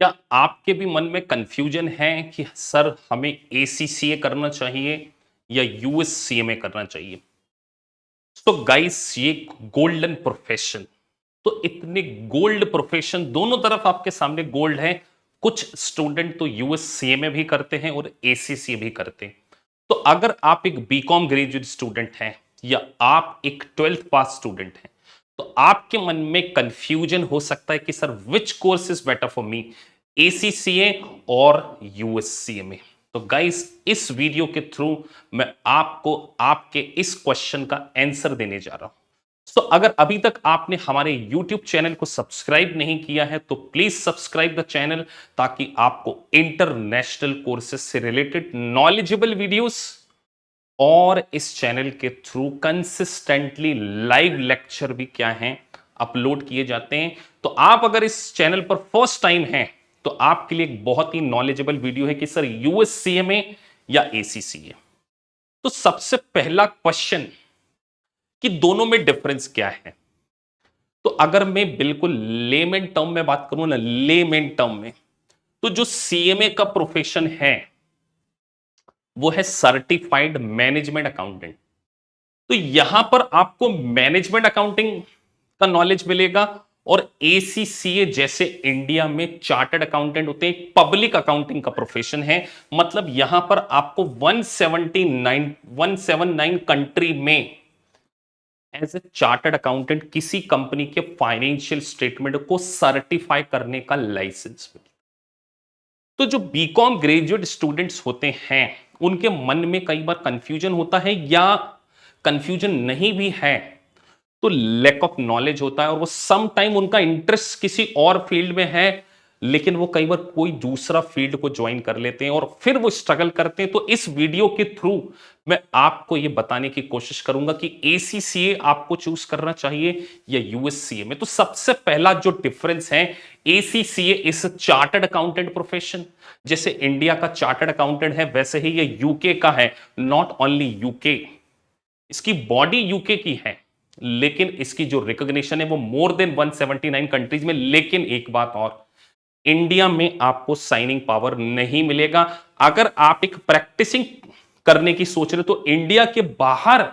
क्या आपके भी मन में कंफ्यूजन है कि सर हमें एसीसीए करना चाहिए या यूएससीएमए करना चाहिए? तो गाइस ये गोल्डन प्रोफेशन, तो इतने गोल्ड प्रोफेशन दोनों तरफ आपके सामने गोल्ड है। कुछ स्टूडेंट तो यूएससीएमए भी करते हैं और एसीसीए भी करते हैं। तो अगर आप एक बीकॉम ग्रेजुएट स्टूडेंट हैं या आप एक 12th पास स्टूडेंट हैं, तो आपके मन में कंफ्यूजन हो सकता है कि sir which course is better for me, ACCA और यूएससीएमए। तो गाइस इस वीडियो के थ्रू मैं आपको आपके इस क्वेश्चन का आंसर देने जा रहा हूं। तो अगर अभी तक आपने हमारे YouTube चैनल को सब्सक्राइब नहीं किया है तो प्लीज सब्सक्राइब द चैनल, ताकि आपको इंटरनेशनल कोर्सेज से रिलेटेड नॉलेजेबल वीडियोस और इस चैनल के थ्रू कंसिस्टेंटली लाइव लेक्चर भी क्या हैं अपलोड किए जाते हैं। तो आप अगर इस चैनल पर फर्स्ट टाइम हैं तो आपके लिए एक बहुत ही नॉलेजेबल वीडियो है कि सर यूएससीएमए या एसीसीए। तो सबसे पहला क्वेश्चन कि दोनों में डिफरेंस क्या है। तो अगर मैं बिल्कुल लेमेन टर्म में बात करूं ना, लेमेन टर्म में, तो जो सीएमए का प्रोफेशन है वो है सर्टिफाइड मैनेजमेंट अकाउंटेंट। तो यहां पर आपको मैनेजमेंट अकाउंटिंग का नॉलेज मिलेगा। और एसीसीए जैसे इंडिया में चार्टर्ड अकाउंटेंट होते हैं, पब्लिक अकाउंटिंग का प्रोफेशन है। मतलब यहां पर आपको 179 कंट्री में एज ए चार्टर्ड अकाउंटेंट किसी कंपनी के फाइनेंशियल स्टेटमेंट को सर्टिफाई करने का लाइसेंस मिलता है। तो जो बीकॉम ग्रेजुएट स्टूडेंट्स होते हैं उनके मन में कई बार कंफ्यूजन होता है, या कंफ्यूजन नहीं भी है तो लैक ऑफ नॉलेज होता है, और वो सम टाइम उनका इंटरेस्ट किसी और फील्ड में है लेकिन वो कई बार कोई दूसरा फील्ड को ज्वाइन कर लेते हैं और फिर वो स्ट्रगल करते हैं। तो इस वीडियो के थ्रू मैं आपको ये बताने की कोशिश करूंगा कि एसीसीए आपको चूज करना चाहिए या यूएससीए में। तो सबसे पहला जो डिफरेंस है, ACCA is chartered accountant profession. जैसे इंडिया का चार्टर्ड अकाउंटेंट है वैसे ही ये यूके का है। नॉट ओनली यूके, इसकी बॉडी यूके की है लेकिन इसकी जो रिकॉग्निशन है वो मोर देन 179 कंट्रीज में। लेकिन एक बात और, इंडिया में आपको साइनिंग पावर नहीं मिलेगा। अगर आप एक प्रैक्टिसिंग करने की सोच रहे तो इंडिया के बाहर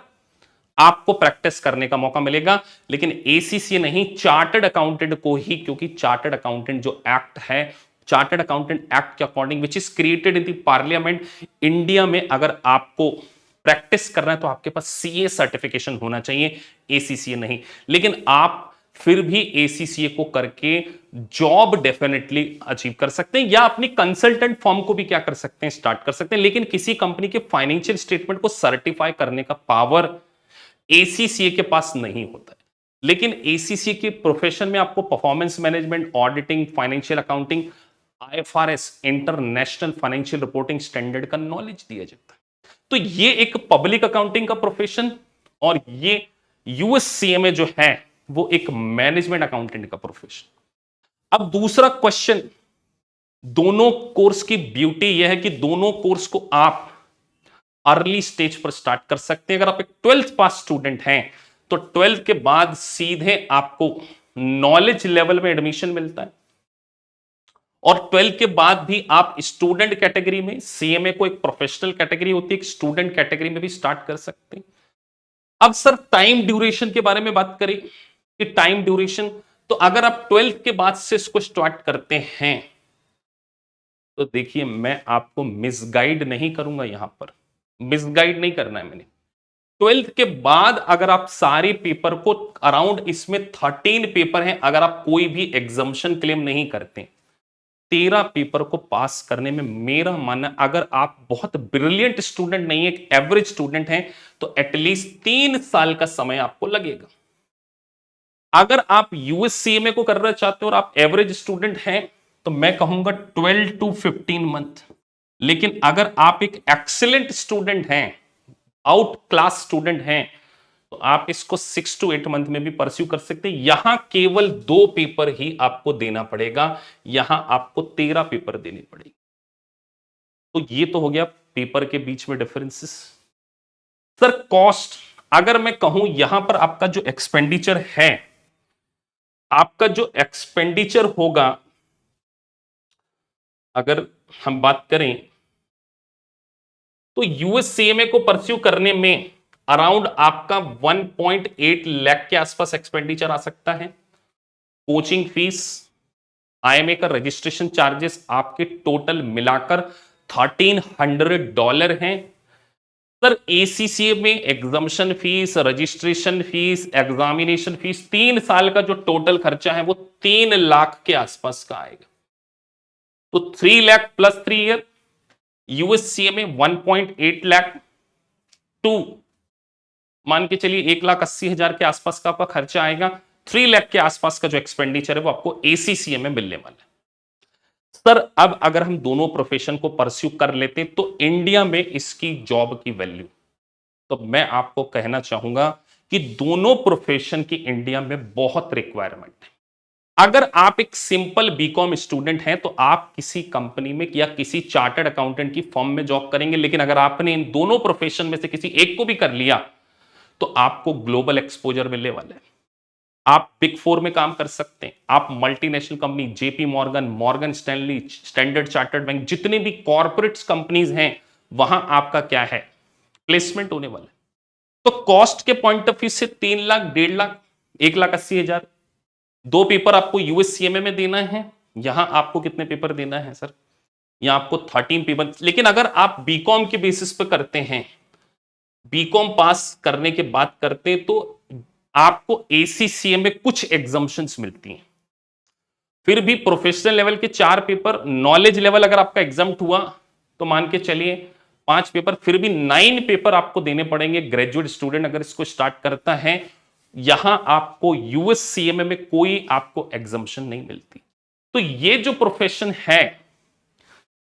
आपको प्रैक्टिस करने का मौका मिलेगा, लेकिन एसीसी नहीं, चार्टर्ड अकाउंटेंट को ही। क्योंकि चार्टर्ड अकाउंटेंट जो एक्ट है, चार्टर्ड अकाउंटेंट एक्ट के according which is created in the parliament, India में अगर आपको प्रैक्टिस करना है तो आपके पास सीए सर्टिफिकेशन होना चाहिए, एसीसीए नहीं। लेकिन आप फिर भी एसीसीए को करके जॉब डेफिनेटली अचीव कर सकते हैं, या अपनी कंसल्टेंट फॉर्म को भी क्या कर सकते हैं, स्टार्ट कर सकते हैं। लेकिन किसी कंपनी के फाइनेंशियल स्टेटमेंट को सर्टिफाई करने का पावर एसीसीए के पास नहीं होता है। लेकिन एसीसीए के प्रोफेशन में आपको performance management, auditing, financial accounting, IFRS, international financial reporting standard का नॉलेज दिया जाता है। तो ये एक पब्लिक अकाउंटिंग का प्रोफेशन, और ये यूएससीएमए जो है वो एक मैनेजमेंट अकाउंटेंट का प्रोफेशन। अब दूसरा क्वेश्चन, दोनों कोर्स की ब्यूटी यह है कि दोनों कोर्स को आप अर्ली स्टेज पर स्टार्ट कर सकते हैं। अगर आप एक 12th पास स्टूडेंट हैं तो 12th के बाद सीधे आपको नॉलेज लेवल में एडमिशन मिलता है, और 12th के बाद भी आप स्टूडेंट कैटेगरी में, सीएमए को एक प्रोफेशनल कैटेगरी होती है, एक स्टूडेंट कैटेगरी में भी स्टार्ट कर सकते हैं। अब सर टाइम ड्यूरेशन के बारे में बात करें कि टाइम ड्यूरेशन, तो अगर आप 12th के बाद से इसको स्टार्ट करते हैं तो देखिए मैं आपको मिसगाइड नहीं करूंगा, यहां पर मिसगाइड नहीं करना है मैंने। 12th के बाद अगर आप सारे पेपर को, अराउंड इसमें 13 पेपर हैं, अगर आप कोई भी एग्जाम्शन क्लेम नहीं करते, 13 पेपर को पास करने में मेरा मानना, अगर आप बहुत ब्रिलियंट स्टूडेंट नहीं है, एक एवरेज स्टूडेंट हैं, तो एटलीस्ट 3 साल का समय आपको लगेगा। अगर आप यूएससीएमए को करना चाहते हो और आप एवरेज स्टूडेंट हैं तो मैं कहूंगा 12 टू 15 मंथ। लेकिन अगर आप एक एक्सीलेंट स्टूडेंट हैं, आउट क्लास स्टूडेंट हैं, तो आप इसको 6 to 8 मंथ में भी परस्यू कर सकते हैं। यहां केवल 2 पेपर ही आपको देना पड़ेगा, यहां आपको 13 पेपर देने पड़ेंगे। तो ये तो हो गया पेपर के बीच में डिफरेंसेस। सर कॉस्ट, अगर मैं कहूं यहां पर आपका जो एक्सपेंडिचर है, आपका जो एक्सपेंडिचर होगा अगर हम बात करें तो यूएससीएमए को परस्यू करने में अराउंड आपका 1.8 लाख के आसपास एक्सपेंडिचर आ सकता है। कोचिंग फीस, आईएमए का रजिस्ट्रेशन चार्जेस आपके टोटल मिलाकर $1300 हैं। सर एसीसीए में examination fees, registration fees, examination fees, 3 साल का जो टोटल खर्चा है वो 3 लाख के आसपास का आएगा। तो 3 लाख प्लस 3 ईयर, यूएससीए में 1.8 लाख टू मान के चलिए 1,80,000 के आसपास का आपका खर्चा आएगा। 3 लाख के आसपास का जो एक्सपेंडिचर है वो आपको एसीसीए में मिलने वाला है। सर अब अगर हम दोनों प्रोफेशन को परस्यू कर लेते तो इंडिया में इसकी जॉब की वैल्यू, तो मैं आपको कहना चाहूंगा कि दोनों प्रोफेशन की इंडिया में बहुत रिक्वायरमेंट है। अगर आप एक सिंपल बीकॉम स्टूडेंट हैं तो आप किसी कंपनी में या किसी चार्टर्ड अकाउंटेंट की फर्म में जॉब करेंगे, लेकिन अगर आपने इन दोनों प्रोफेशन में से किसी एक को भी कर लिया तो आपको ग्लोबल एक्सपोजर मिलने वाला है। आप बिग फोर में काम कर सकते हैं, आप multinational company JP Morgan, Morgan Stanley, standard chartered bank, जितने भी कॉर्पोरेट कंपनीज हैं वहां आपका क्या है, प्लेसमेंट होने वाला है। तो कॉस्ट के पॉइंट ऑफ व्यू से 3 लाख, 1.5 लाख, 1,80,000, 2 पेपर आपको यूएससीएमए में देना है। यहां आपको कितने पेपर देना है सर, यहां आपको 13 पेपर। लेकिन अगर आप बीकॉम के बेसिस पे करते हैं, बीकॉम पास करने के बाद करते तो आपको एसीसीए में कुछ एग्जाम्पशंस मिलती हैं। फिर भी प्रोफेशनल लेवल के 4 पेपर, नॉलेज लेवल अगर आपका एग्जाम हुआ तो मान के चलिए 5 पेपर, फिर भी 9 पेपर आपको देने पड़ेंगे। ग्रेजुएट स्टूडेंट अगर इसको स्टार्ट करता है, यहां आपको यूएससीएमए में कोई आपको एग्जाम्पशन नहीं मिलती। तो ये जो प्रोफेशन है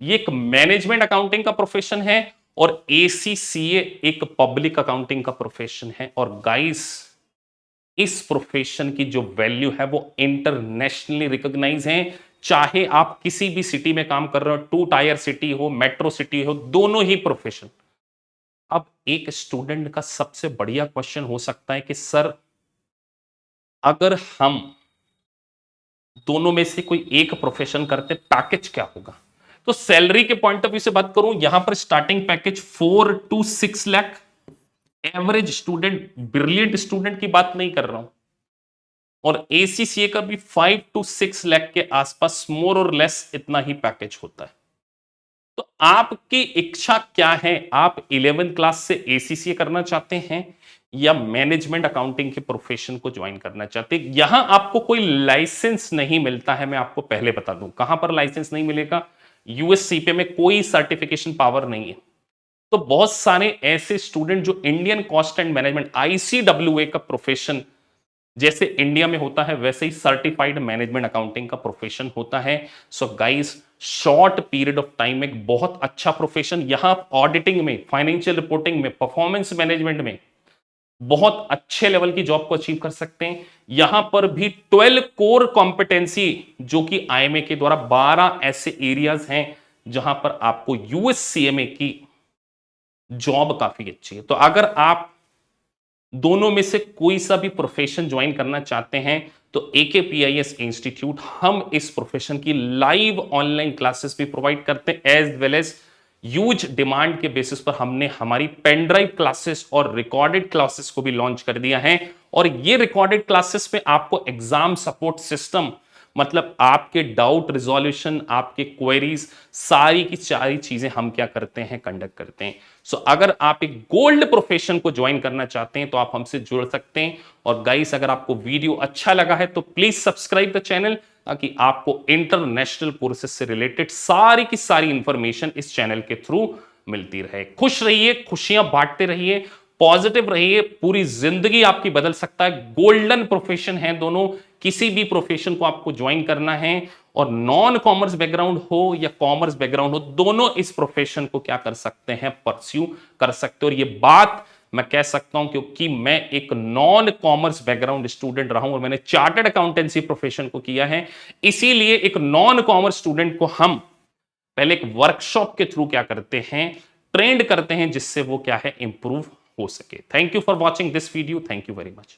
ये एक मैनेजमेंट अकाउंटिंग का प्रोफेशन है और एसीसीए एक पब्लिक अकाउंटिंग का प्रोफेशन है। और गाइस इस प्रोफेशन की जो वैल्यू है वो इंटरनेशनली रिकॉग्नाइज है। चाहे आप किसी भी सिटी में काम कर रहे हो, 2 टायर सिटी हो, मेट्रो सिटी हो, दोनों ही प्रोफेशन। अब एक स्टूडेंट का सबसे बढ़िया क्वेश्चन हो सकता है कि सर अगर हम दोनों में से कोई एक प्रोफेशन करते पैकेज क्या होगा। तो सैलरी के पॉइंट ऑफ व्यू से बात करूं, यहां पर starting package 4 to 6 lakh. Average student, brilliant student की बात नहीं कर रहा हूं। और एसीसीए का भी 5 to 6 लाख के आसपास मोर और लेस इतना ही पैकेज होता है। तो आपकी इच्छा क्या है, आप 11th क्लास से एसीसीए करना चाहते हैं या मैनेजमेंट अकाउंटिंग के प्रोफेशन को ज्वाइन करना चाहते हैं। यहां आपको कोई लाइसेंस नहीं मिलता है, मैं आपको पहले बता दूं कहां पर लाइसेंस नहीं मिलेगा। यूएससीपे में कोई सर्टिफिकेशन पावर नहीं है। तो बहुत सारे ऐसे स्टूडेंट जो Indian cost and management ICWA का प्रोफेशन जैसे इंडिया में होता है वैसे ही सर्टिफाइड मैनेजमेंट अकाउंटिंग का प्रोफेशन होता है। So guys short period of time में बहुत अच्छा प्रोफेशन, यहां ऑडिटिंग में, फाइनेंशियल रिपोर्टिंग में, परफॉर्मेंस मैनेजमेंट में बहुत अच्छे लेवल की जॉब को अचीव कर सकते हैं। यहां पर भी 12 कोर कॉम्पिटेंसी जो कि आईएमए के द्वारा 12 ऐसे एरियाज हैं जहां पर आपको यूएससीएमए की जॉब काफी अच्छी है। तो अगर आप दोनों में से कोई सा भी प्रोफेशन ज्वाइन करना चाहते हैं तो एकेपीआईएस इंस्टीट्यूट हम इस प्रोफेशन की लाइव ऑनलाइन क्लासेस भी प्रोवाइड करते हैं। As well as huge demand के बेसिस पर हमने हमारी पेन ड्राइव क्लासेस और रिकॉर्डेड क्लासेस को भी लॉन्च कर दिया है। और ये रिकॉर्डेड क्लासेस में आपको एग्जाम सपोर्ट सिस्टम, मतलब आपके डाउट रिजोल्यूशन, आपके क्वेरीज, सारी की सारी चीजें हम क्या करते हैं, कंडक्ट करते हैं। सो अगर आप एक गोल्ड प्रोफेशन को ज्वाइन करना चाहते हैं तो आप हमसे जुड़ सकते हैं। और गाइस अगर आपको वीडियो अच्छा लगा है तो प्लीज सब्सक्राइब द चैनल ताकि आपको इंटरनेशनल कोर्सेज से रिलेटेड सारी की सारी इंफॉर्मेशन इस चैनल के थ्रू मिलती रहे। खुश रहिए, खुशियां बांटते रहिए, पॉजिटिव रहिए, पूरी जिंदगी आपकी बदल सकता है। गोल्डन प्रोफेशन है दोनों, किसी भी प्रोफेशन को आपको ज्वाइन करना है और नॉन कॉमर्स बैकग्राउंड हो या कॉमर्स बैकग्राउंड हो, दोनों इस प्रोफेशन को क्या कर सकते हैं, परस्यू कर सकते हो। और ये बात मैं कह सकता हूं क्योंकि मैं एक नॉन कॉमर्स बैकग्राउंड स्टूडेंट रहा हूं और मैंने चार्टर्ड अकाउंटेंसी प्रोफेशन को किया है। इसीलिए एक नॉन कॉमर्स स्टूडेंट को हम पहले एक वर्कशॉप के थ्रू क्या करते हैं, ट्रेंड करते हैं जिससे वो क्या है, इंप्रूव हो सके। Thank you for watching this video, thank you very much.